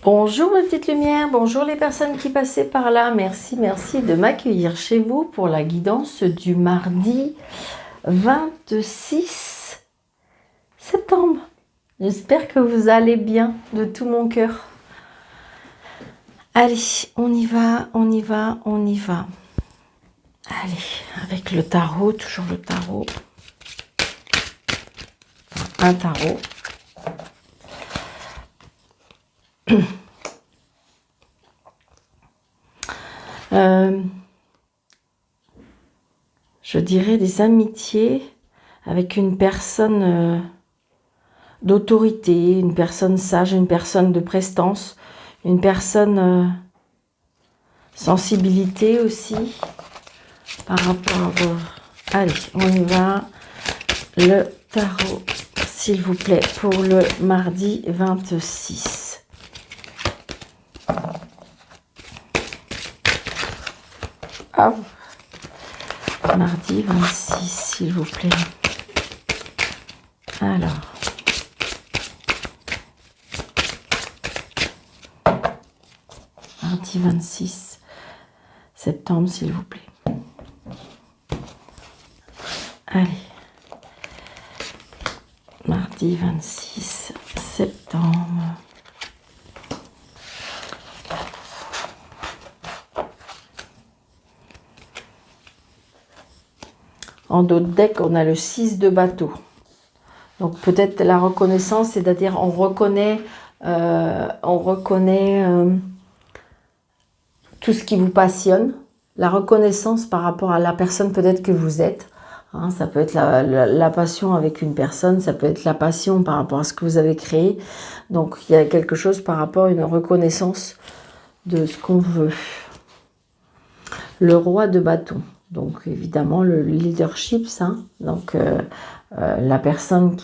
Bonjour mes petites lumières, bonjour les personnes qui passaient par là. Merci de m'accueillir chez vous pour la guidance du mardi 26 septembre. J'espère que vous allez bien de tout mon cœur. Allez, on y va. Allez, avec le tarot, toujours le tarot. Un tarot. Je dirais des amitiés avec une personne d'autorité, une personne sage, une personne de prestance, une personne sensibilité aussi par rapport à vos... Allez, on y va. Le tarot, s'il vous plaît, pour le mardi 26. Ah, mardi 26, s'il vous plaît. Alors. Mardi 26 septembre, s'il vous plaît. Allez. Mardi 26 septembre. En dos de deck, on a le 6 de bateau. Donc peut-être la reconnaissance, c'est-à-dire on reconnaît tout ce qui vous passionne. La reconnaissance par rapport à la personne peut-être que vous êtes. Hein, ça peut être la passion avec une personne, ça peut être la passion par rapport à ce que vous avez créé. Donc il y a quelque chose par rapport à une reconnaissance de ce qu'on veut. Le roi de bâton. Donc évidemment le leadership, ça. Donc la personne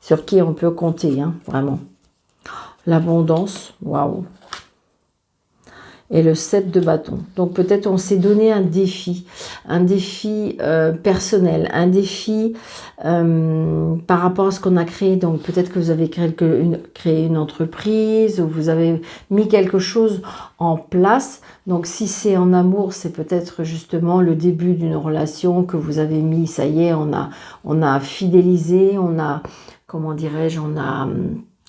sur qui on peut compter, hein, vraiment. L'abondance, waouh. Et le 7 de bâton. Donc peut-être on s'est donné un défi personnel, un défi par rapport à ce qu'on a créé. Donc peut-être que vous avez créé une entreprise, ou vous avez mis quelque chose en place. Donc si c'est en amour, c'est peut-être justement le début d'une relation que vous avez mis, ça y est, on a fidélisé, on a, comment dirais-je, on a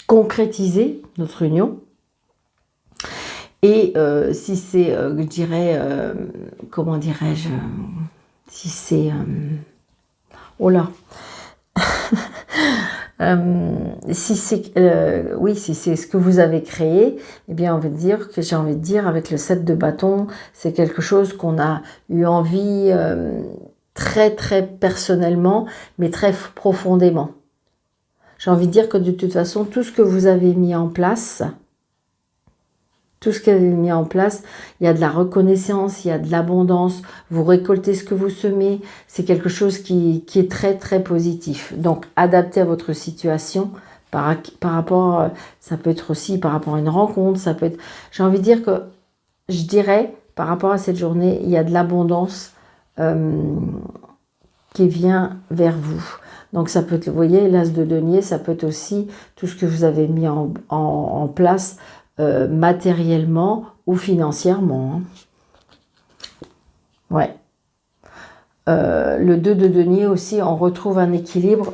concrétisé notre union. Et si c'est, je dirais, comment dirais-je, si c'est, oh là, si c'est, oui, si c'est ce que vous avez créé, eh bien, j'ai envie de dire, avec le 7 de bâton, c'est quelque chose qu'on a eu envie très, très personnellement, mais très profondément. J'ai envie de dire que de toute façon, tout ce que vous avez mis en place, il y a de la reconnaissance, il y a de l'abondance, vous récoltez ce que vous semez, c'est quelque chose qui est très très positif. Donc adapté à votre situation, par rapport, ça peut être aussi par rapport à une rencontre, ça peut être, j'ai envie de dire que, je dirais, par rapport à cette journée, il y a de l'abondance qui vient vers vous. Donc ça peut être, vous voyez, l'as de denier, ça peut être aussi tout ce que vous avez mis en place, matériellement ou financièrement. Hein. Ouais. Le 2 de denier aussi, on retrouve un équilibre,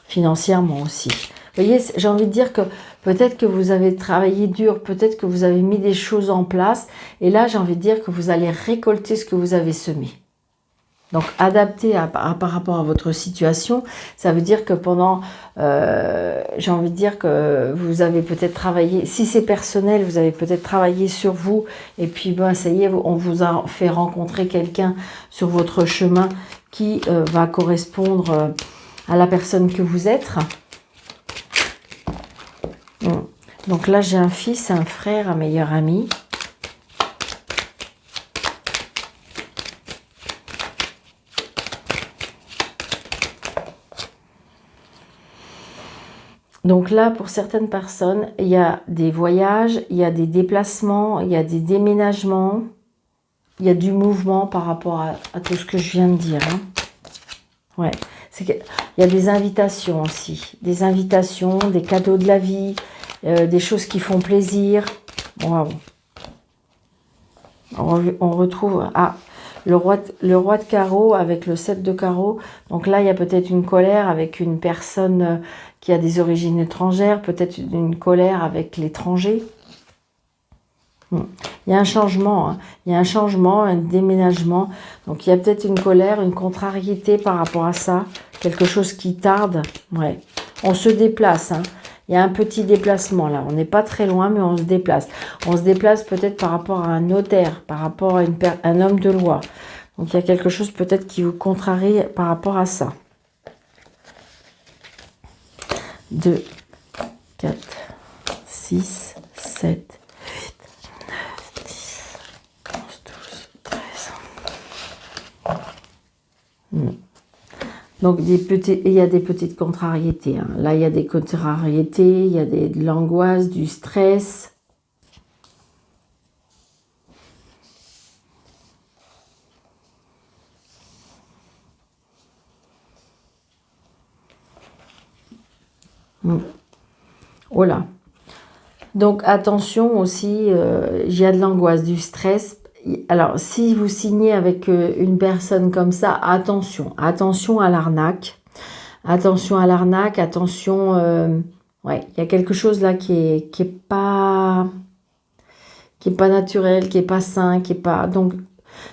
financièrement aussi. Vous voyez, j'ai envie de dire que peut-être que vous avez travaillé dur, peut-être que vous avez mis des choses en place, et là j'ai envie de dire que vous allez récolter ce que vous avez semé. Donc, adapté par rapport à votre situation, ça veut dire que j'ai envie de dire que vous avez peut-être travaillé, si c'est personnel, vous avez peut-être travaillé sur vous, et puis ben, ça y est, on vous a fait rencontrer quelqu'un sur votre chemin qui va correspondre à la personne que vous êtes. Donc là, j'ai un fils, un frère, un meilleur ami. Donc là, pour certaines personnes, il y a des voyages, il y a des déplacements, il y a des déménagements, il y a du mouvement par rapport à tout ce que je viens de dire. Hein. Ouais. c'est qu'il y a des invitations aussi. Des invitations, des cadeaux de la vie, des choses qui font plaisir. Wow. On retrouve le roi de carreau avec le 7 de carreau. Donc là, il y a peut-être une colère avec une personne qui a des origines étrangères, peut-être une colère avec l'étranger. Il y a un changement, hein. Il y a un changement, un déménagement. Donc il y a peut-être une colère, une contrariété par rapport à ça. Quelque chose qui tarde. Ouais. On se déplace, hein. Il y a un petit déplacement là. On n'est pas très loin, mais on se déplace. On se déplace peut-être par rapport à un notaire, par rapport à un homme de loi. Donc il y a quelque chose peut-être qui vous contrarie par rapport à ça. 2, 4, 6, 7, 8, 9, 10, 11, 12, 13. Donc, il y a des petites contrariétés, hein. Là, il y a des contrariétés, il y a de l'angoisse, du stress. Oh là. Donc, attention aussi, il y a de l'angoisse, du stress. Alors, si vous signez avec une personne comme ça, attention. Attention à l'arnaque. Attention à l'arnaque, attention... ouais, il y a quelque chose là qui est pas naturel, qui est pas sain, qui est pas... Donc,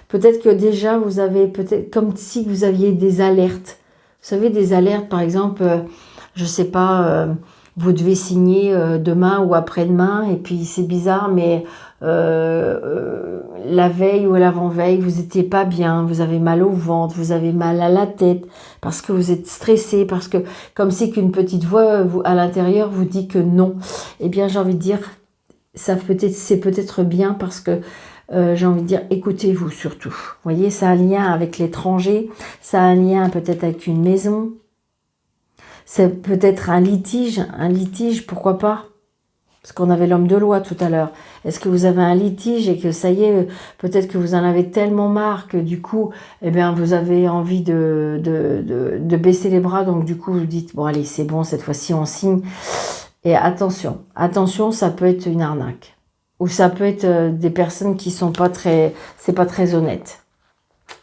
peut-être que déjà, vous avez peut-être... Comme si vous aviez des alertes. Vous savez, des alertes, par exemple, je sais pas... vous devez signer demain ou après-demain, et puis c'est bizarre, mais la veille ou l'avant-veille, vous n'étiez pas bien, vous avez mal au ventre, vous avez mal à la tête, parce que vous êtes stressé, parce que comme si qu'une petite voix à l'intérieur vous dit que non. Eh bien, j'ai envie de dire, c'est peut-être bien parce que j'ai envie de dire, écoutez-vous surtout. Vous voyez, ça a un lien avec l'étranger, ça a un lien peut-être avec une maison. C'est peut-être un litige, pourquoi pas? Parce qu'on avait l'homme de loi tout à l'heure. Est-ce que vous avez un litige et que ça y est, peut-être que vous en avez tellement marre que du coup, eh bien, vous avez envie de baisser les bras. Donc du coup, vous dites, bon allez, c'est bon, cette fois-ci, on signe. Et attention, ça peut être une arnaque. Ou ça peut être des personnes qui sont pas très, c'est pas très honnête.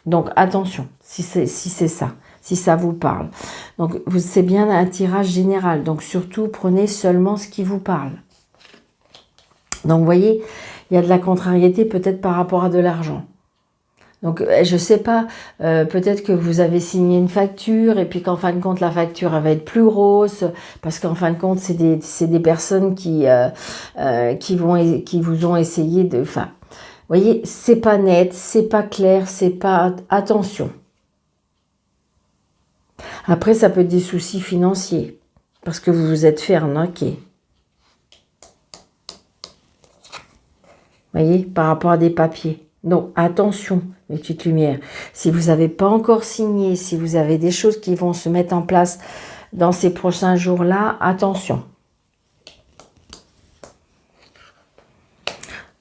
Donc attention, si c'est ça. Si ça vous parle. Donc, c'est bien un tirage général. Donc, surtout, prenez seulement ce qui vous parle. Donc, vous voyez, il y a de la contrariété peut-être par rapport à de l'argent. Donc, je ne sais pas, peut-être que vous avez signé une facture et puis qu'en fin de compte, la facture elle va être plus grosse parce qu'en fin de compte, c'est des personnes qui vous ont essayé de... Enfin, vous voyez, c'est pas net, c'est pas clair, c'est pas... Attention. Après, ça peut être des soucis financiers, parce que vous vous êtes fait arnaquer. Vous voyez, par rapport à des papiers. Donc, attention, les petites lumières. Si vous n'avez pas encore signé, si vous avez des choses qui vont se mettre en place dans ces prochains jours-là, attention.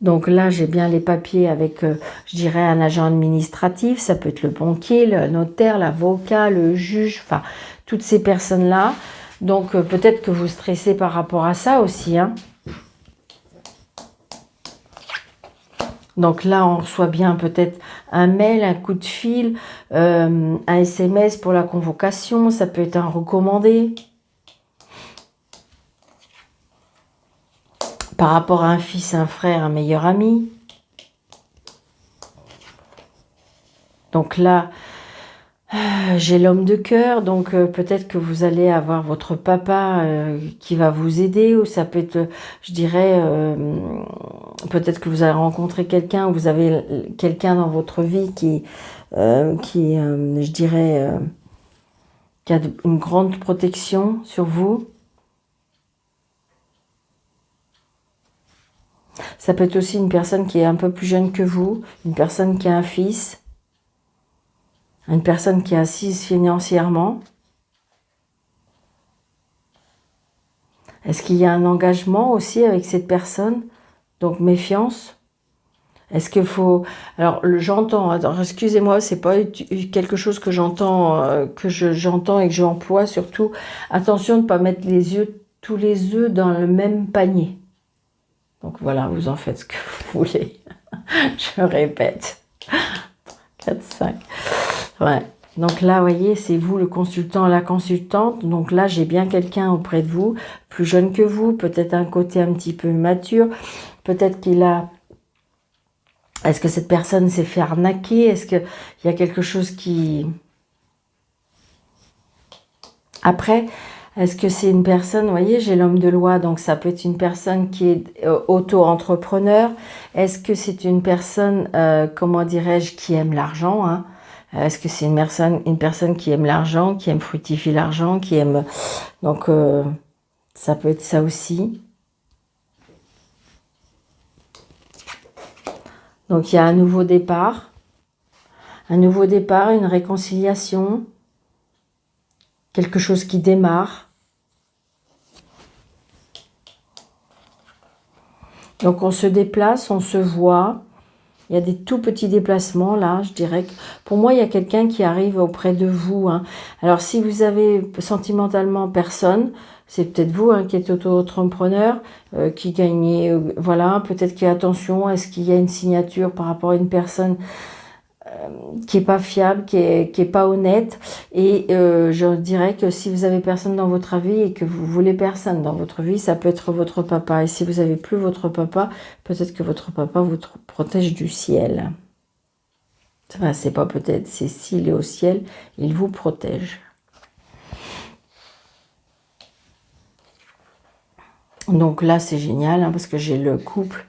Donc là, j'ai bien les papiers avec, je dirais, un agent administratif. Ça peut être le banquier, le notaire, l'avocat, le juge, enfin, toutes ces personnes-là. Donc, peut-être que vous stressez par rapport à ça aussi, hein. Donc là, on reçoit bien peut-être un mail, un coup de fil, un SMS pour la convocation. Ça peut être un recommandé. Par rapport à un fils, un frère, un meilleur ami. Donc là, j'ai l'homme de cœur, donc peut-être que vous allez avoir votre papa qui va vous aider, ou ça peut être, je dirais, peut-être que vous allez rencontrer quelqu'un, ou vous avez quelqu'un dans votre vie qui je dirais, qui a une grande protection sur vous. Ça peut être aussi une personne qui est un peu plus jeune que vous, une personne qui a un fils, une personne qui est assise financièrement. Est-ce qu'il y a un engagement aussi avec cette personne? Donc méfiance. Est-ce qu'il faut... Alors, j'entends, alors excusez-moi, c'est pas quelque chose que j'entends, j'entends et que j'emploie surtout. Attention de ne pas mettre tous les œufs dans le même panier. Donc voilà, vous en faites ce que vous voulez. Je répète. 4, 5. Ouais. Donc là, vous voyez, c'est vous le consultant, la consultante. Donc là, j'ai bien quelqu'un auprès de vous, plus jeune que vous, peut-être un côté un petit peu mature. Peut-être qu'il a... Est-ce que cette personne s'est fait arnaquer? Est-ce qu'il y a quelque chose qui... Après, est-ce que c'est une personne... Vous voyez, j'ai l'homme de loi, donc ça peut être une personne qui est auto-entrepreneur. Est-ce que c'est une personne, comment dirais-je, qui aime l'argent, hein? Est-ce que c'est une personne qui aime l'argent, qui aime fructifier l'argent, qui aime... Donc, ça peut être ça aussi. Donc, il y a un nouveau départ. Un nouveau départ, une réconciliation. Quelque chose qui démarre. Donc, on se déplace, on se voit. Il y a des tout petits déplacements, là, je dirais que pour moi, il y a quelqu'un qui arrive auprès de vous. Hein. Alors, si vous avez sentimentalement personne, c'est peut-être vous hein, qui êtes auto-entrepreneur, qui gagnez, voilà, peut-être qu'il y a attention, est-ce qu'il y a une signature par rapport à une personne qui n'est pas fiable, qui est pas honnête. Et je dirais que si vous avez personne dans votre vie et que vous voulez personne dans votre vie, ça peut être votre papa. Et si vous n'avez plus votre papa, peut-être que votre papa vous protège du ciel. Enfin, c'est pas peut-être, c'est s'il est au ciel, il vous protège. Donc là, c'est génial hein, parce que j'ai le couple.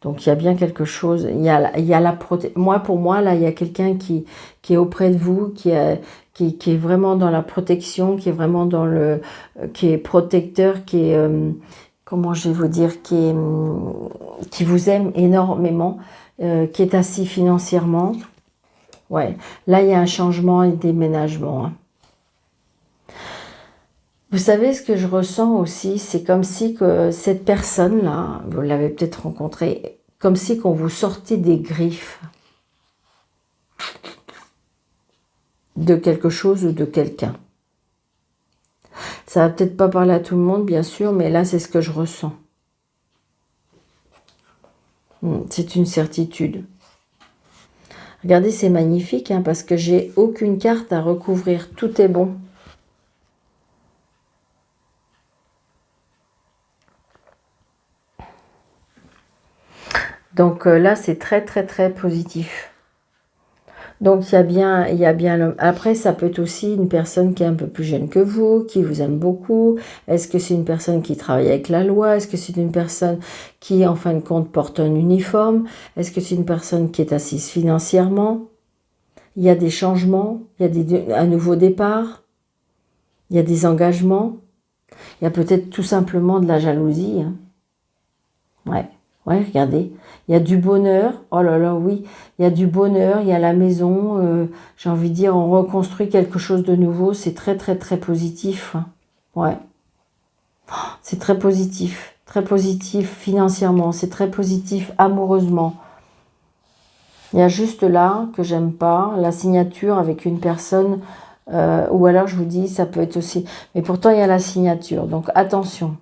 Donc, il y a bien quelque chose. Il y a la protection. Pour moi, là, il y a quelqu'un qui est auprès de vous, qui est vraiment dans la protection, qui est vraiment dans le... qui est protecteur, qui est... comment je vais vous dire? Qui vous aime énormément, qui est assis financièrement. Ouais. Là, il y a un changement et déménagement. Hein. Vous savez, ce que je ressens aussi, c'est comme si que cette personne-là, vous l'avez peut-être rencontrée, comme si qu'on vous sortait des griffes de quelque chose ou de quelqu'un. Ça va peut-être pas parler à tout le monde, bien sûr, mais là, c'est ce que je ressens. C'est une certitude. Regardez, c'est magnifique, hein, parce que j'ai aucune carte à recouvrir. Tout est bon. Donc là, c'est très, très, très positif. Donc, il y a bien l'homme. Après, ça peut être aussi une personne qui est un peu plus jeune que vous, qui vous aime beaucoup. Est-ce que c'est une personne qui travaille avec la loi? Est-ce que c'est une personne qui, en fin de compte, porte un uniforme? Est-ce que c'est une personne qui est assise financièrement? Il y a des changements, il y a un nouveau départ, il y a des engagements. Il y a peut-être tout simplement de la jalousie. Hein. Ouais. Ouais, regardez, il y a du bonheur, oh là là, oui, il y a du bonheur, il y a la maison, j'ai envie de dire, on reconstruit quelque chose de nouveau, c'est très, très, très positif, hein. Ouais, c'est très positif financièrement, c'est très positif amoureusement. Il y a juste là, que j'aime pas, la signature avec une personne, ou alors je vous dis, ça peut être aussi, mais pourtant il y a la signature, donc attention.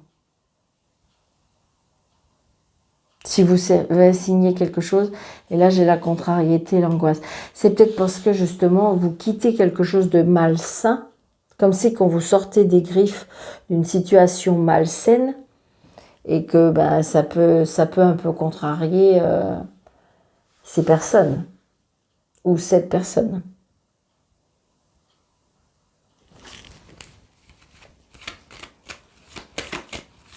Si vous avez signé quelque chose, et là j'ai la contrariété, l'angoisse. C'est peut-être parce que justement vous quittez quelque chose de malsain, comme si quand vous sortez des griffes d'une situation malsaine, et que ben, ça peut un peu contrarier ces personnes, ou cette personne.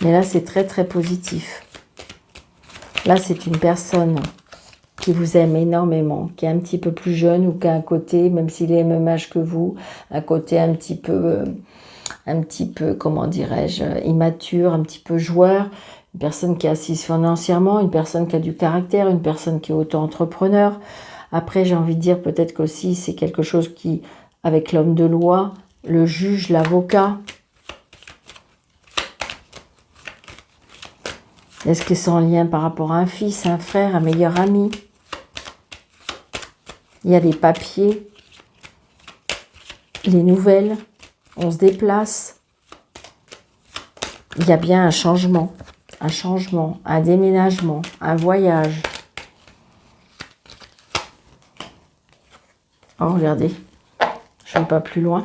Mais là c'est très très positif. Là, c'est une personne qui vous aime énormément, qui est un petit peu plus jeune ou qui a un côté, même s'il est le même âge que vous, un côté un petit peu, comment dirais-je, immature, un petit peu joueur, une personne qui est assise financièrement, une personne qui a du caractère, une personne qui est auto-entrepreneur. Après, j'ai envie de dire peut-être qu'aussi c'est quelque chose qui, avec l'homme de loi, le juge, l'avocat. Est-ce que c'est en lien par rapport à un fils, un frère, un meilleur ami? Il y a les papiers, les nouvelles, on se déplace. Il y a bien un changement, un déménagement, un voyage. Oh, regardez, je ne vais pas plus loin.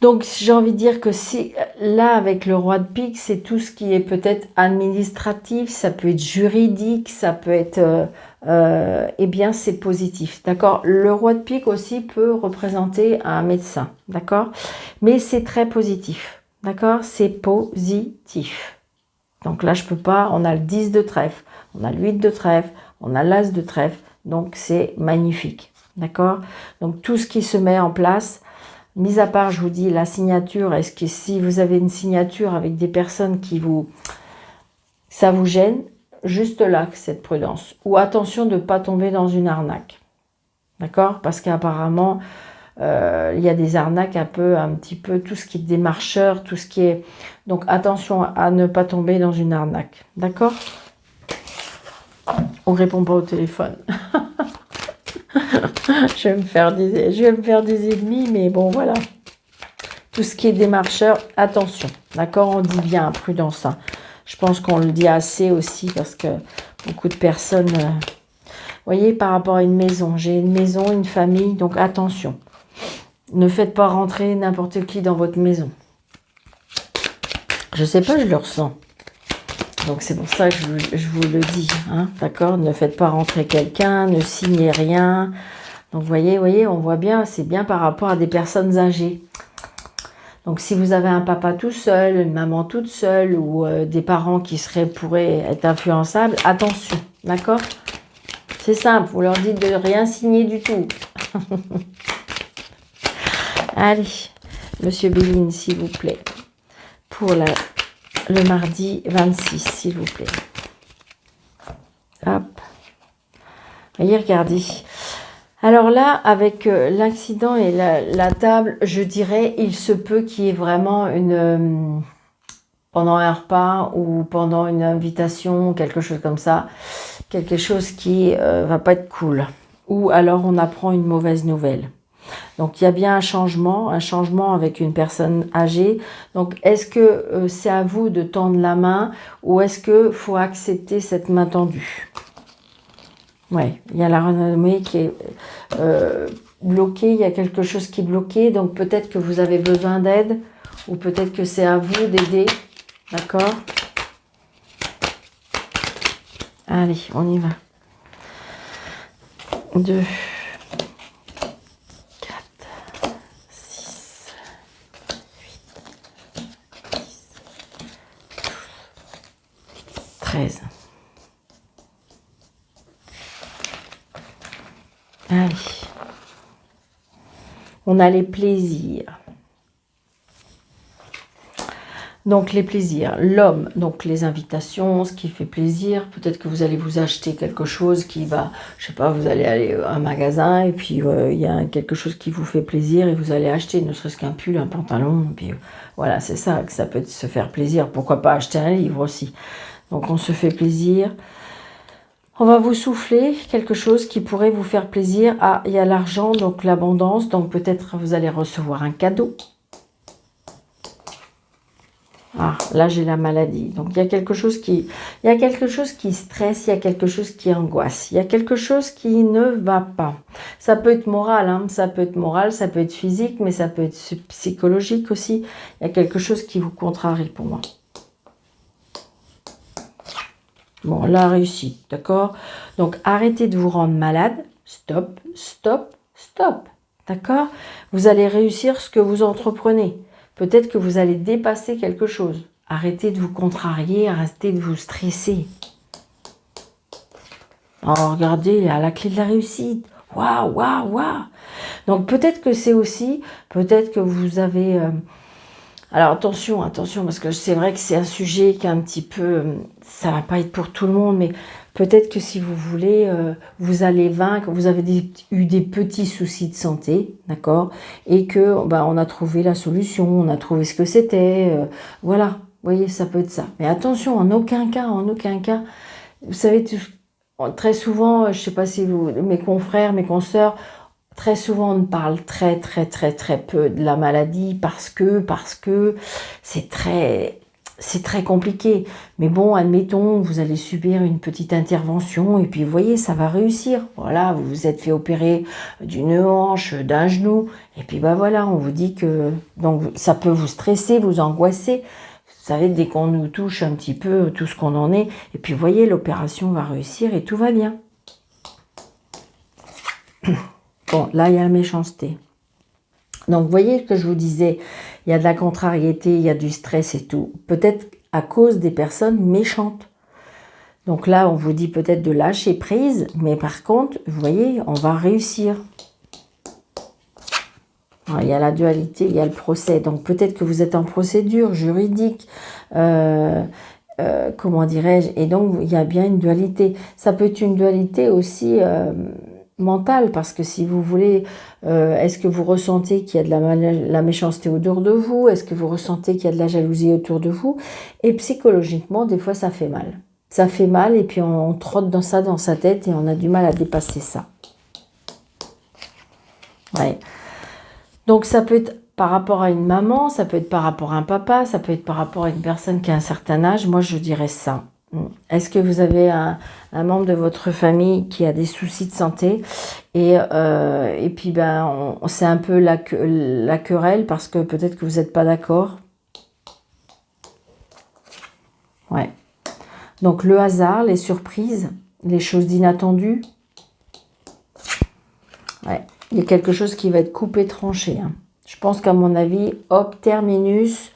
Donc, j'ai envie de dire que si, là, avec le roi de pique, c'est tout ce qui est peut-être administratif, ça peut être juridique, ça peut être... eh bien, c'est positif, d'accord? Le roi de pique aussi peut représenter un médecin, d'accord? Mais c'est très positif, d'accord? C'est positif. Donc là, je peux pas... On a le 10 de trèfle, on a le 8 de trèfle, on a l'as de trèfle, donc c'est magnifique, d'accord? Donc, tout ce qui se met en place... Mis à part, je vous dis, la signature, est-ce que si vous avez une signature avec des personnes qui ça vous gêne, juste là, cette prudence. Ou attention de ne pas tomber dans une arnaque. D'accord? Parce qu'apparemment, il y a des arnaques un petit peu, tout ce qui est démarcheur, tout ce qui est... Donc, attention à ne pas tomber dans une arnaque. D'accord? On ne répond pas au téléphone. Je vais me faire des ennemis, mais bon, voilà. Tout ce qui est démarcheur, attention. D'accord? On dit bien prudence. Hein. Je pense qu'on le dit assez aussi parce que beaucoup de personnes... Vous voyez, par rapport à une maison. J'ai une maison, une famille, donc attention. Ne faites pas rentrer n'importe qui dans votre maison. Je sais pas, je le ressens. Donc c'est pour ça que je vous le dis. Hein, d'accord? Ne faites pas rentrer quelqu'un, ne signez rien. Donc, vous voyez, on voit bien, c'est bien par rapport à des personnes âgées. Donc, si vous avez un papa tout seul, une maman toute seule ou des parents qui pourraient être influençables, attention, d'accord? C'est simple, vous leur dites de rien signer du tout. Allez, Monsieur Béline, s'il vous plaît, pour le mardi 26, s'il vous plaît. Hop. Voyez, regardez. Alors là, avec l'accident et la table, je dirais, il se peut qu'il y ait vraiment pendant un repas ou pendant une invitation, quelque chose comme ça, quelque chose qui va pas être cool. Ou alors on apprend une mauvaise nouvelle. Donc il y a bien un changement avec une personne âgée. Donc est-ce que c'est à vous de tendre la main ou est-ce qu'il faut accepter cette main tendue ? Oui, il y a la renommée qui est bloquée, il y a quelque chose qui est bloqué, donc peut-être que vous avez besoin d'aide, ou peut-être que c'est à vous d'aider, d'accord? Allez, on y va. 2, 4, 6, 8, 10, 12, 13. Allez, on a les plaisirs. Donc les plaisirs, l'homme, donc les invitations, ce qui fait plaisir. Peut-être que vous allez vous acheter quelque chose qui va, je sais pas, vous allez aller à un magasin et puis il y a quelque chose qui vous fait plaisir et vous allez acheter, ne serait-ce qu'un pull, un pantalon. Et puis voilà, c'est ça, que ça peut se faire plaisir. Pourquoi pas acheter un livre aussi. Donc on se fait plaisir. On va vous souffler quelque chose qui pourrait vous faire plaisir. Ah, il y a l'argent, donc l'abondance. Donc peut-être vous allez recevoir un cadeau. Ah, là j'ai la maladie. Donc il y a quelque chose qui stresse, il y a quelque chose qui angoisse. Il y a quelque chose qui ne va pas. Ça peut être moral, hein, ça peut être physique, mais ça peut être psychologique aussi. Il y a quelque chose qui vous contrarie pour moi. Bon, la réussite, d'accord? Donc, arrêtez de vous rendre malade. Stop, stop, stop. D'accord? Vous allez réussir ce que vous entreprenez. Peut-être que vous allez dépasser quelque chose. Arrêtez de vous contrarier, arrêtez de vous stresser. Oh, regardez, à la clé de la réussite. Waouh, waouh, waouh. Donc, peut-être que c'est aussi, peut-être que vous avez... Alors attention, parce que c'est vrai que c'est un sujet qui est un petit peu, ça va pas être pour tout le monde, mais peut-être que si vous voulez, vous allez vaincre, vous avez eu des petits soucis de santé, d'accord, et que on a trouvé la solution, on a trouvé ce que c'était, voilà, vous voyez, ça peut être ça. Mais attention, en aucun cas, vous savez, très souvent, je ne sais pas si mes confrères, mes consoeurs, très souvent on parle très peu de la maladie parce que c'est très compliqué. Mais bon, admettons, vous allez subir une petite intervention et puis vous voyez, ça va réussir. Voilà, vous vous êtes fait opérer d'une hanche, d'un genou, et puis bah voilà, on vous dit que donc ça peut vous stresser, vous angoisser. Vous savez, dès qu'on nous touche un petit peu tout ce qu'on en est, et puis vous voyez, l'opération va réussir et tout va bien. Bon, là, il y a la méchanceté. Donc, vous voyez que je vous disais, il y a de la contrariété, il y a du stress et tout. Peut-être à cause des personnes méchantes. Donc là, on vous dit peut-être de lâcher prise, mais par contre, vous voyez, on va réussir. Alors, il y a la dualité, il y a le procès. Donc peut-être que vous êtes en procédure juridique, comment dirais-je, et donc il y a bien une dualité. Ça peut être une dualité aussi mentale, parce que si vous voulez, est-ce que vous ressentez qu'il y a de la méchanceté autour de vous? Est-ce que vous ressentez qu'il y a de la jalousie autour de vous? Et psychologiquement, des fois, ça fait mal. Ça fait mal et puis on trotte dans ça dans sa tête et on a du mal à dépasser ça. Ouais. Donc ça peut être par rapport à une maman, ça peut être par rapport à un papa, ça peut être par rapport à une personne qui a un certain âge. Moi, je dirais ça. Est-ce que vous avez un membre de votre famille qui a des soucis de santé et puis ben, c'est un peu la querelle parce que peut-être que vous n'êtes pas d'accord. Ouais. Donc le hasard, les surprises, les choses inattendues. Ouais. Il y a quelque chose qui va être coupé, tranché. Hein. Je pense qu'à mon avis, hop, terminus,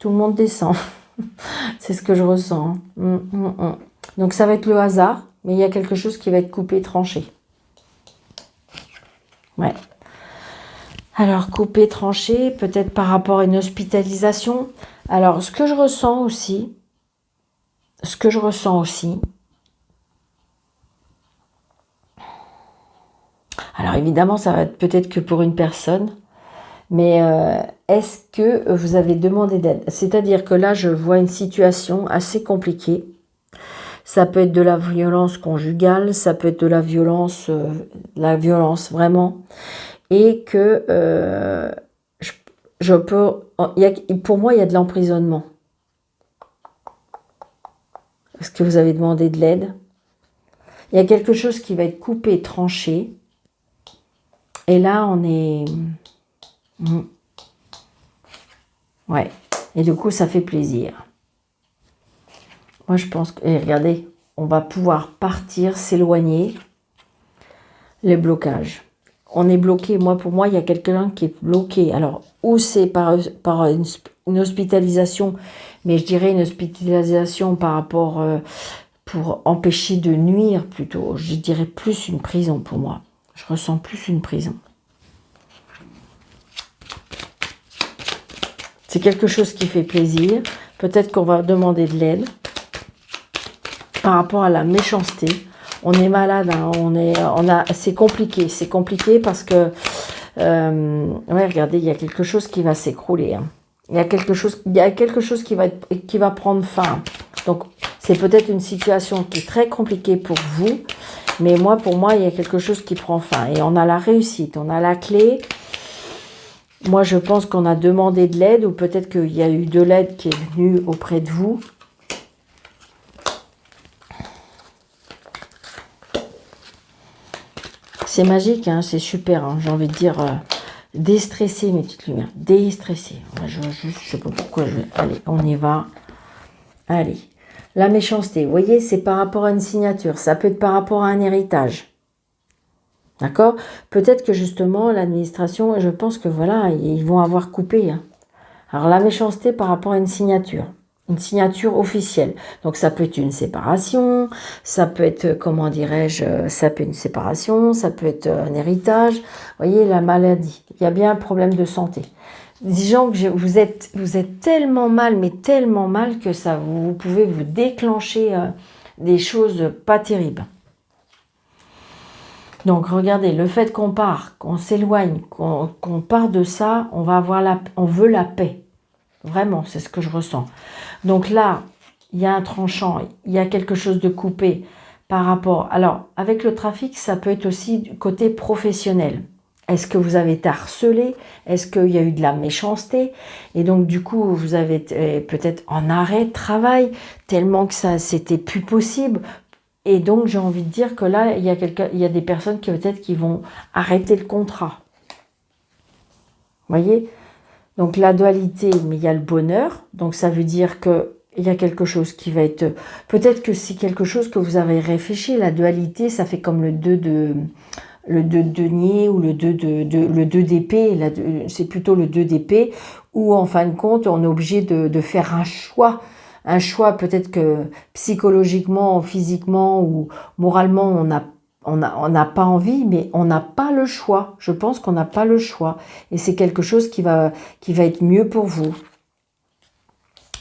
tout le monde descend. C'est ce que je ressens. Donc ça va être le hasard, mais il y a quelque chose qui va être coupé, tranché. Ouais. Alors, coupé, tranché, peut-être par rapport à une hospitalisation. Alors, ce que je ressens aussi, alors évidemment, ça va être peut-être que pour une personne, mais est-ce que vous avez demandé d'aide? C'est-à-dire que là, je vois une situation assez compliquée. Ça peut être de la violence conjugale, ça peut être de la violence vraiment. Et que je peux... pour moi, il y a de l'emprisonnement. Est-ce que vous avez demandé de l'aide? Il y a quelque chose qui va être coupé, tranché. Et là, on est... Ouais. Et du coup, ça fait plaisir. Moi, je pense que... Et regardez, on va pouvoir partir, s'éloigner. Les blocages. On est bloqué. Pour moi, il y a quelqu'un qui est bloqué. Alors, ou c'est par une hospitalisation, mais je dirais une hospitalisation par rapport... pour empêcher de nuire plutôt. Je dirais plus une prison pour moi. Je ressens plus une prison. C'est quelque chose qui fait plaisir. Peut-être qu'on va demander de l'aide. Par rapport à la méchanceté, on est malade, hein, c'est compliqué. C'est compliqué parce que, ouais, regardez, il y a quelque chose qui va s'écrouler. Hein. Il y a quelque chose qui va prendre fin. Donc, c'est peut-être une situation qui est très compliquée pour vous, mais pour moi, il y a quelque chose qui prend fin. Et on a la réussite, on a la clé. Moi, je pense qu'on a demandé de l'aide, ou peut-être qu'il y a eu de l'aide qui est venue auprès de vous. C'est magique, hein, c'est super, hein, j'ai envie de dire, déstresser mes petites lumières, déstresser. Je sais pas pourquoi je vais... Allez, on y va. Allez. La méchanceté, vous voyez, c'est par rapport à une signature. Ça peut être par rapport à un héritage. D'accord? Peut-être que justement, l'administration, je pense que voilà, ils vont avoir coupé. Hein. Alors, la méchanceté par rapport à une signature officielle. Donc, ça peut être une séparation, ça peut être, comment dirais-je, ça peut être une séparation, ça peut être un héritage. Vous voyez, la maladie. Il y a bien un problème de santé. Disons que vous êtes tellement mal, mais tellement mal que ça, vous pouvez vous déclencher des choses pas terribles. Donc regardez, le fait qu'on part, qu'on s'éloigne, qu'on part de ça, on veut la paix. Vraiment, c'est ce que je ressens. Donc là, il y a un tranchant, il y a quelque chose de coupé par rapport... Alors, avec le trafic, ça peut être aussi du côté professionnel. Est-ce que vous avez été harcelé? Est-ce qu'il y a eu de la méchanceté? Et donc, du coup, vous avez été peut-être en arrêt de travail, tellement que ça, c'était plus possible. Et donc, j'ai envie de dire que là, il y a des personnes qui peut-être qui vont arrêter le contrat. Vous voyez? Donc, la dualité, mais il y a le bonheur. Donc, ça veut dire que il y a quelque chose qui va être... Peut-être que c'est quelque chose que vous avez réfléchi. La dualité, ça fait comme le 2 de denier ou le 2 d'épée. C'est plutôt le 2 d'épée où, en fin de compte, on est obligé de faire un choix. Un choix peut-être que psychologiquement, physiquement ou moralement, on n'a pas envie, mais on n'a pas le choix. Je pense qu'on n'a pas le choix. Et c'est quelque chose qui va être mieux pour vous.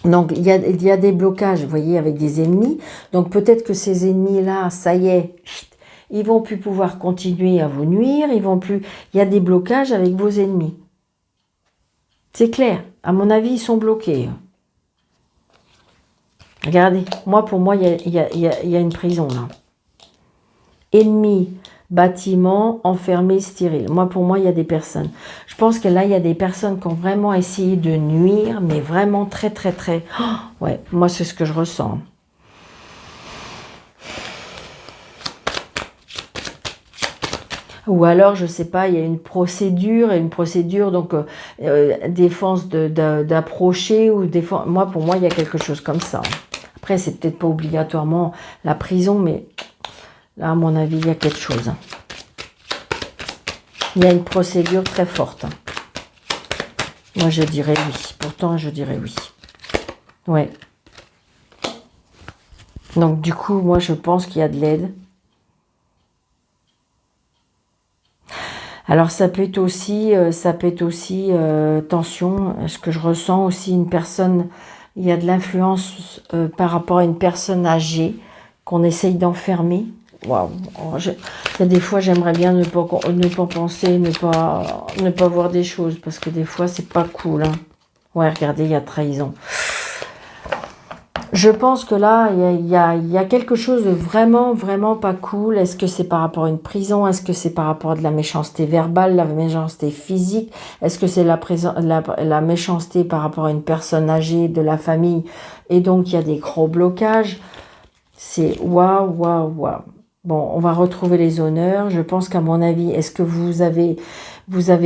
Donc, il y a des blocages, vous voyez, avec des ennemis. Donc, peut-être que ces ennemis-là, ça y est, ils vont plus pouvoir continuer à vous nuire. Ils vont plus... Il y a des blocages avec vos ennemis. C'est clair. À mon avis, ils sont bloqués. Regardez, pour moi, il y a une prison, là. Ennemi, bâtiment, enfermé, stérile. Pour moi, il y a des personnes. Je pense que là, il y a des personnes qui ont vraiment essayé de nuire, mais vraiment très, très, très... Oh, ouais, moi, c'est ce que je ressens. Ou alors, je sais pas, il y a une procédure, donc défense d'approcher ou défense. Pour moi, il y a quelque chose comme ça. Après, c'est peut-être pas obligatoirement la prison, mais là, à mon avis, il y a quelque chose. Il y a une procédure très forte. Moi, je dirais oui. Pourtant, je dirais oui. Ouais. Donc, du coup, moi, je pense qu'il y a de l'aide. Alors, ça peut être aussi tension. Ce que je ressens aussi, une personne, il y a de l'influence par rapport à une personne âgée qu'on essaye d'enfermer. Waouh. Il y a des fois, j'aimerais bien ne pas penser, ne pas voir des choses, parce que des fois, c'est pas cool. Hein. Ouais, regardez, il y a trahison. Je pense que là, il y a quelque chose de vraiment, vraiment pas cool. Est-ce que c'est par rapport à une prison? Est-ce que c'est par rapport à de la méchanceté verbale, la méchanceté physique? Est-ce que c'est la méchanceté par rapport à une personne âgée de la famille? Et donc, il y a des gros blocages. C'est waouh, waouh, waouh. Bon, on va retrouver les honneurs. Je pense qu'à mon avis, est-ce que vous avez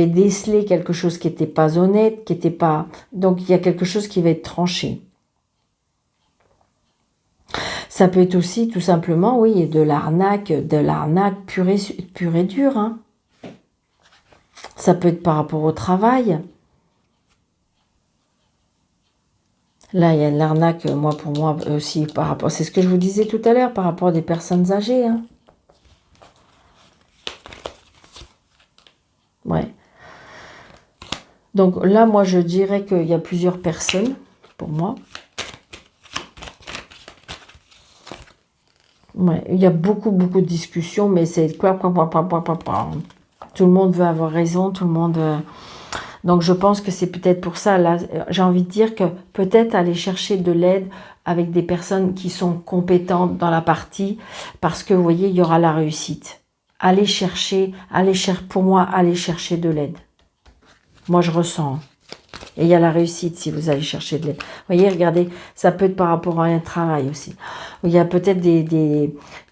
décelé quelque chose qui n'était pas honnête, qui n'était pas... Donc, il y a quelque chose qui va être tranché. Ça peut être aussi, tout simplement, oui, de l'arnaque pure et dure. Hein. Ça peut être par rapport au travail. Là, il y a de l'arnaque, pour moi aussi, par rapport... C'est ce que je vous disais tout à l'heure, par rapport à des personnes âgées. Hein. Ouais. Donc là, moi, je dirais qu'il y a plusieurs personnes, pour moi. Ouais, il y a beaucoup de discussions, mais c'est quoi. Tout le monde veut avoir raison, tout le monde... Donc, je pense que c'est peut-être pour ça, là, j'ai envie de dire que peut-être aller chercher de l'aide avec des personnes qui sont compétentes dans la partie, parce que, vous voyez, il y aura la réussite. Aller chercher de l'aide. Moi, je ressens. Et il y a la réussite si vous allez chercher de l'aide. Vous voyez, regardez, ça peut être par rapport à un travail aussi. Il y a peut-être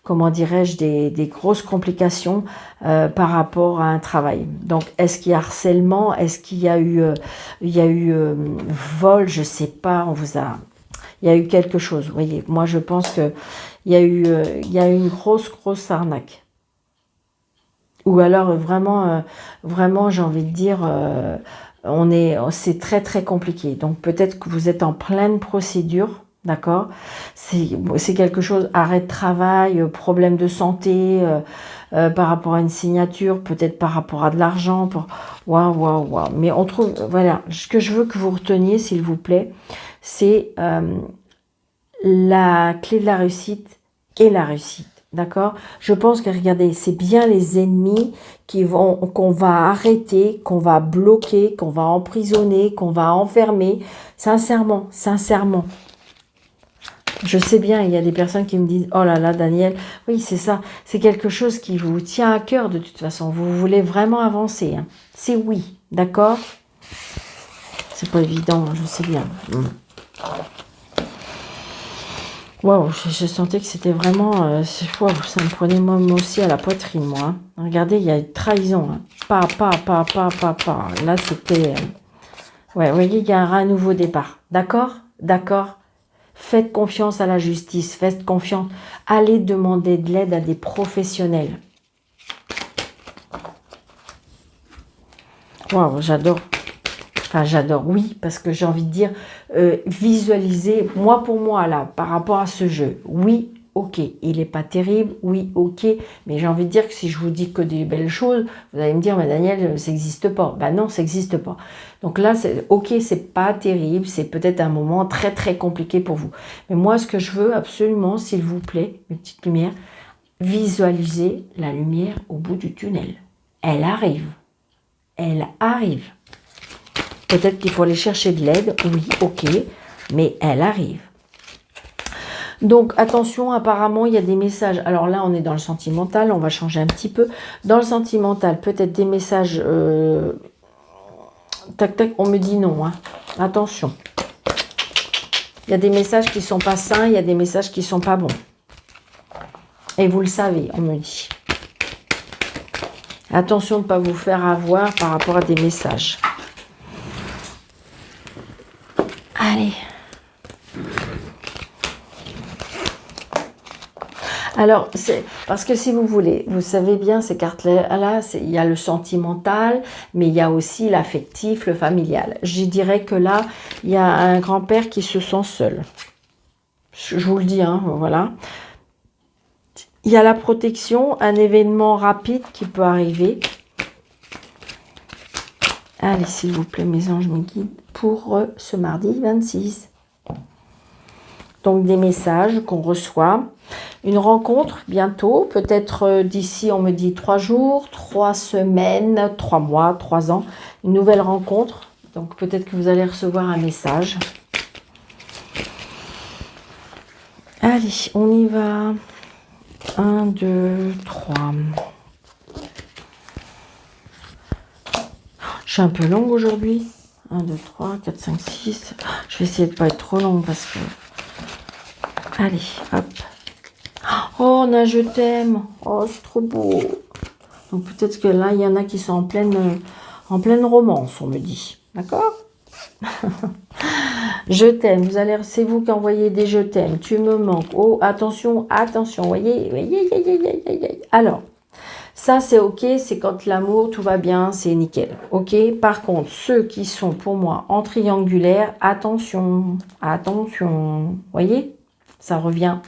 comment dirais-je, des grosses complications par rapport à un travail. Donc, est-ce qu'il y a harcèlement? Est-ce qu'il y a eu, vol? Je sais pas, il y a eu quelque chose. Vous voyez, moi, je pense qu'il y a eu une grosse arnaque. Ou alors, vraiment, j'ai envie de dire... c'est très compliqué. Donc peut-être que vous êtes en pleine procédure, d'accord? C'est quelque chose, arrêt de travail, problème de santé, par rapport à une signature, peut-être par rapport à de l'argent. Waouh. Mais on trouve, voilà, ce que je veux que vous reteniez, s'il vous plaît, c'est la clé de la réussite et la réussite. D'accord? Je pense que, regardez, c'est bien les ennemis qu'on va arrêter, qu'on va bloquer, qu'on va emprisonner, qu'on va enfermer. Sincèrement. Je sais bien, il y a des personnes qui me disent, oh là là, Daniel, oui, c'est ça, c'est quelque chose qui vous tient à cœur de toute façon, vous voulez vraiment avancer, hein. C'est oui, d'accord? C'est pas évident, je sais bien. Waouh, je sentais que c'était vraiment, wow, ça me prenait moi aussi à la poitrine, moi, hein. Regardez, il y a une trahison, hein. Pas. Là, c'était, ouais, vous voyez, il y a un nouveau départ, d'accord? D'accord? Faites confiance à la justice, faites confiance. Allez demander de l'aide à des professionnels. Waouh, j'adore. Enfin, j'adore, oui, parce que j'ai envie de dire, visualiser, moi pour moi, là, par rapport à ce jeu, oui, ok, il n'est pas terrible, oui, ok, mais j'ai envie de dire que si je vous dis que des belles choses, vous allez me dire, mais Daniel, ça n'existe pas. Ben non, ça n'existe pas. Donc là, ok, c'est pas terrible, c'est peut-être un moment très très compliqué pour vous. Mais moi, ce que je veux absolument, s'il vous plaît, mes petites lumières, visualiser la lumière au bout du tunnel. Elle arrive. Elle arrive. Peut-être qu'il faut aller chercher de l'aide, oui, ok, mais elle arrive. Donc, attention, apparemment, il y a des messages. Alors là, on est dans le sentimental, on va changer un petit peu. Dans le sentimental, peut-être des messages... tac, tac, on me dit non, hein. Attention. Il y a des messages qui ne sont pas sains, il y a des messages qui ne sont pas bons. Et vous le savez, on me dit. Attention de ne pas vous faire avoir par rapport à des messages. Allez. Alors, c'est parce que si vous voulez, vous savez bien, ces cartes-là, il y a le sentimental, mais il y a aussi l'affectif, le familial. Je dirais que là, il y a un grand-père qui se sent seul. Je vous le dis, hein, voilà. Il y a la protection, un événement rapide qui peut arriver. Allez, s'il vous plaît, mes anges me guident pour ce mardi 26. Donc, des messages qu'on reçoit. Une rencontre bientôt, peut-être d'ici, on me dit 3 jours, 3 semaines, 3 mois, 3 ans. Une nouvelle rencontre. Donc, peut-être que vous allez recevoir un message. Allez, on y va. 1, 2, 3. Je suis un peu longue aujourd'hui. 1, 2, 3, 4, 5, 6. Je vais essayer de ne pas être trop longue parce que... Allez, hop. Oh, on a je t'aime. Oh, c'est trop beau. Donc peut-être que là, il y en a qui sont en pleine romance, on me dit. D'accord? Je t'aime. C'est vous qui envoyez des je t'aime. Tu me manques. Oh, attention, attention. Voyez. Alors, ça, c'est ok. C'est quand l'amour, tout va bien, c'est nickel. Ok. Par contre, ceux qui sont pour moi en triangulaire, attention. Attention. Voyez? Ça revient.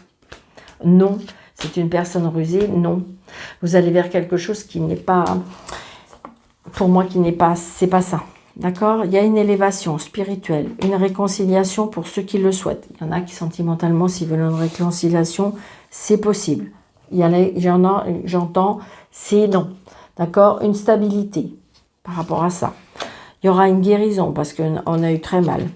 Non. C'est une personne rusée, non. Vous allez vers quelque chose qui n'est pas, pour moi, c'est pas ça. D'accord? Il y a une élévation spirituelle, une réconciliation pour ceux qui le souhaitent. Il y en a qui, sentimentalement, s'ils veulent une réconciliation, c'est possible. J'entends, c'est non. D'accord? Une stabilité par rapport à ça. Il y aura une guérison parce qu'on a eu très mal.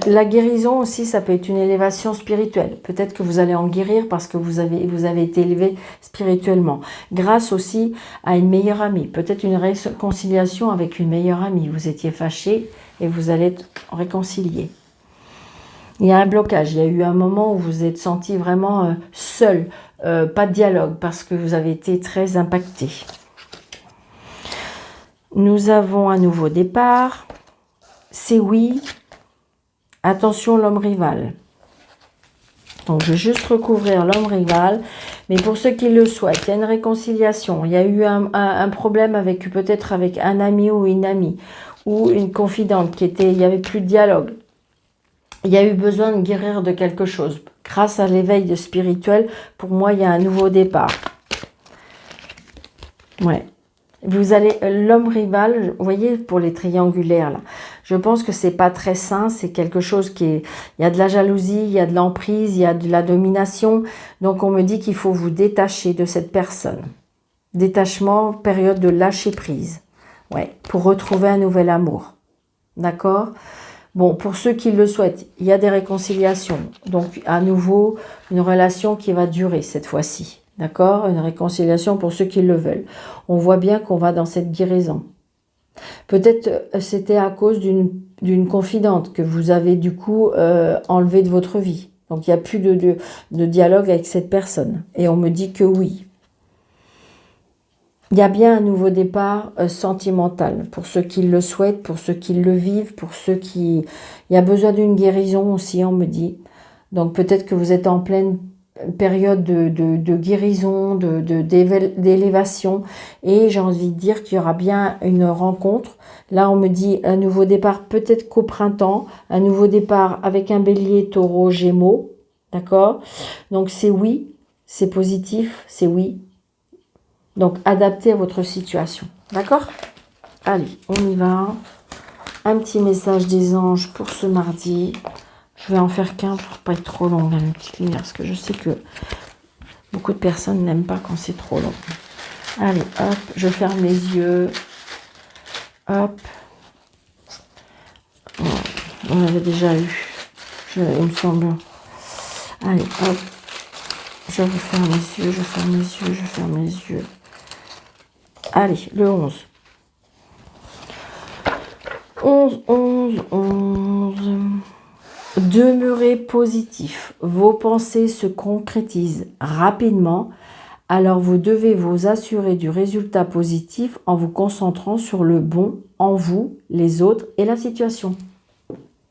La guérison aussi, ça peut être une élévation spirituelle. Peut-être que vous allez en guérir parce que vous avez été élevé spirituellement. Grâce aussi à une meilleure amie. Peut-être une réconciliation avec une meilleure amie. Vous étiez fâchés et vous allez être réconciliés. Il y a un blocage. Il y a eu un moment où vous vous êtes senti vraiment seul. Pas de dialogue parce que vous avez été très impacté. Nous avons un nouveau départ. C'est oui. Attention, l'homme rival. Donc, je vais juste recouvrir l'homme rival. Mais pour ceux qui le souhaitent, il y a une réconciliation. Il y a eu un problème peut-être avec un ami ou une amie. Ou une confidente il n'y avait plus de dialogue. Il y a eu besoin de guérir de quelque chose. Grâce à l'éveil spirituel, pour moi, il y a un nouveau départ. Ouais. Vous allez, l'homme rival, vous voyez, pour les triangulaires, là, je pense que c'est pas très sain, c'est quelque chose il y a de la jalousie, il y a de l'emprise, il y a de la domination, donc on me dit qu'il faut vous détacher de cette personne. Détachement, période de lâcher prise, ouais, pour retrouver un nouvel amour, d'accord? Bon, pour ceux qui le souhaitent, il y a des réconciliations. Donc, à nouveau, une relation qui va durer cette fois-ci. D'accord? Une réconciliation pour ceux qui le veulent. On voit bien qu'on va dans cette guérison. Peut-être c'était à cause d'une confidente que vous avez du coup enlevée de votre vie. Donc, il n'y a plus de dialogue avec cette personne. Et on me dit que oui. Il y a bien un nouveau départ sentimental pour ceux qui le souhaitent, pour ceux qui le vivent, pour ceux qui... Il y a besoin d'une guérison aussi, on me dit. Donc peut-être que vous êtes en pleine période de guérison, d'élévation. Et j'ai envie de dire qu'il y aura bien une rencontre. Là, on me dit un nouveau départ, peut-être qu'au printemps. Un nouveau départ avec un bélier, taureau, gémeaux. D'accord? Donc c'est oui, c'est positif, c'est oui. Donc, adaptez à votre situation. D'accord? Allez, on y va. Un petit message des anges pour ce mardi. Je vais en faire qu'un pour pas être trop long, la petite lumière, parce que je sais que beaucoup de personnes n'aiment pas quand c'est trop long. Allez, hop, je ferme les yeux. Hop. On avait déjà eu, il me semble. Allez, hop. Je referme les yeux, je ferme les yeux, je ferme les yeux. Allez, le 11. 11, 11, 11. Demeurez positif. Vos pensées se concrétisent rapidement. Alors vous devez vous assurer du résultat positif en vous concentrant sur le bon en vous, les autres et la situation.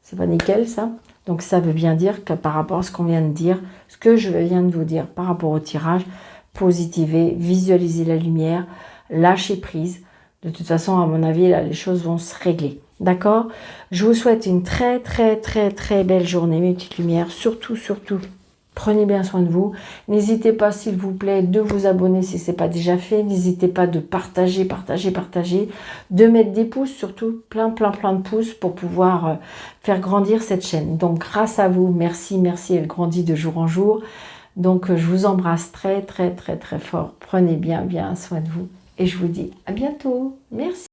C'est pas nickel ça? Donc ça veut bien dire que par rapport à ce qu'on vient de dire, ce que je viens de vous dire par rapport au tirage, positivez, visualisez la lumière, lâchez prise. De toute façon, à mon avis, là, les choses vont se régler. D'accord? Je vous souhaite une très, très, très, très belle journée, mes petites lumières. Surtout, surtout, prenez bien soin de vous. N'hésitez pas, s'il vous plaît, de vous abonner si ce n'est pas déjà fait. N'hésitez pas de partager, partager, partager. De mettre des pouces, surtout plein, plein, plein de pouces pour pouvoir faire grandir cette chaîne. Donc, grâce à vous, merci, merci. Elle grandit de jour en jour. Donc, je vous embrasse très, très, très, très fort. Prenez bien, bien soin de vous. Et je vous dis à bientôt. Merci.